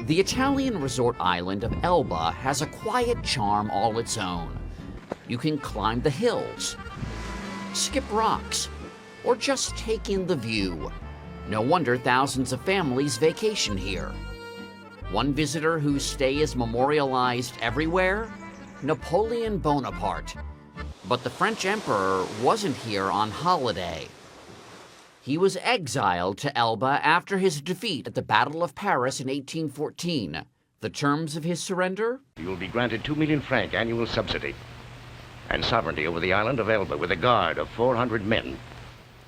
The Italian resort island of Elba has a quiet charm all its own. You can climb the hills, skip rocks, or just take in the view. No wonder thousands of families vacation here. One visitor whose stay is memorialized everywhere? Napoleon Bonaparte. But the French emperor wasn't here on holiday. He was exiled to Elba after his defeat at the Battle of Paris in 1814. The terms of his surrender? You will be granted 2 million franc annual subsidy and sovereignty over the island of Elba with a guard of 400 men.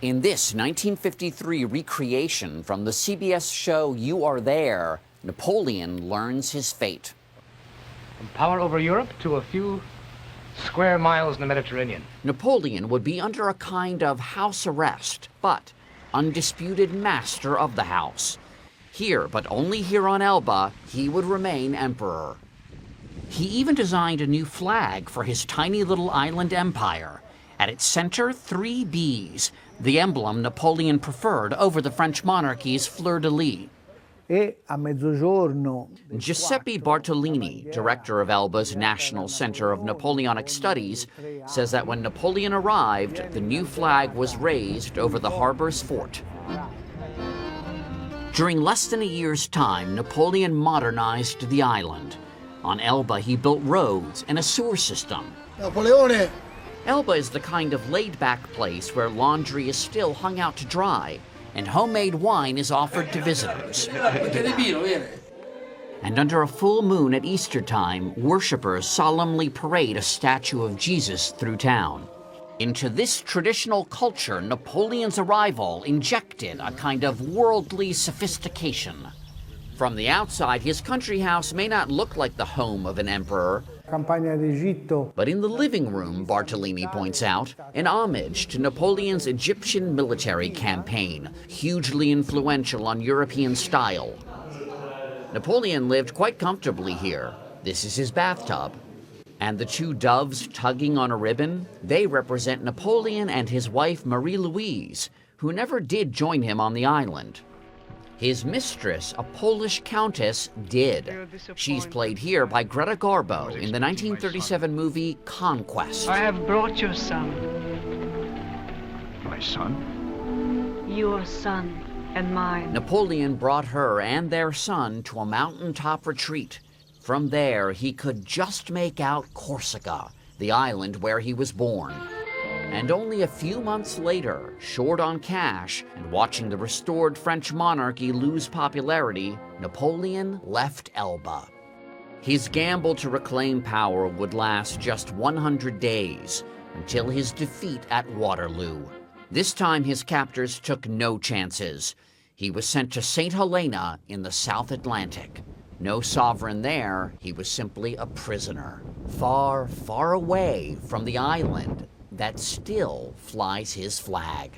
In this 1953 recreation from the CBS show You Are There, Napoleon learns his fate. From power over Europe to a few square miles in the Mediterranean. Napoleon would be under a kind of house arrest, but undisputed master of the house. Here, but only here on Elba, he would remain emperor. He even designed a new flag for his tiny little island empire. At its center, 3 bees, the emblem Napoleon preferred over the French monarchy's fleur-de-lis. Giuseppe Bartolini, director of Elba's National Center of Napoleonic Studies, says that when Napoleon arrived, the new flag was raised over the harbor's fort. During less than a year's time, Napoleon modernized the island. On Elba, he built roads and a sewer system. Napoleone! Elba is the kind of laid-back place where laundry is still hung out to dry, and homemade wine is offered to visitors. And under a full moon at Easter time, worshippers solemnly parade a statue of Jesus through town. Into this traditional culture, Napoleon's arrival injected a kind of worldly sophistication. From the outside, his country house may not look like the home of an emperor, but in the living room, Bartolini points out, an homage to Napoleon's Egyptian military campaign, hugely influential on European style. Napoleon lived quite comfortably here. This is his bathtub. And the 2 doves tugging on a ribbon, they represent Napoleon and his wife Marie-Louise, who never did join him on the island. His mistress, a Polish countess, did. She's played here by Greta Garbo in the 1937 movie Conquest. I have brought your son. My son? Your son and mine. Napoleon brought her and their son to a mountaintop retreat. From there, he could just make out Corsica, the island where he was born. And only a few months later, short on cash and watching the restored French monarchy lose popularity, Napoleon left Elba. His gamble to reclaim power would last just 100 days, until his defeat at Waterloo. This time his captors took no chances. He was sent to St. Helena in the South Atlantic. No sovereign there, he was simply a prisoner, far, far away from the island that still flies his flag.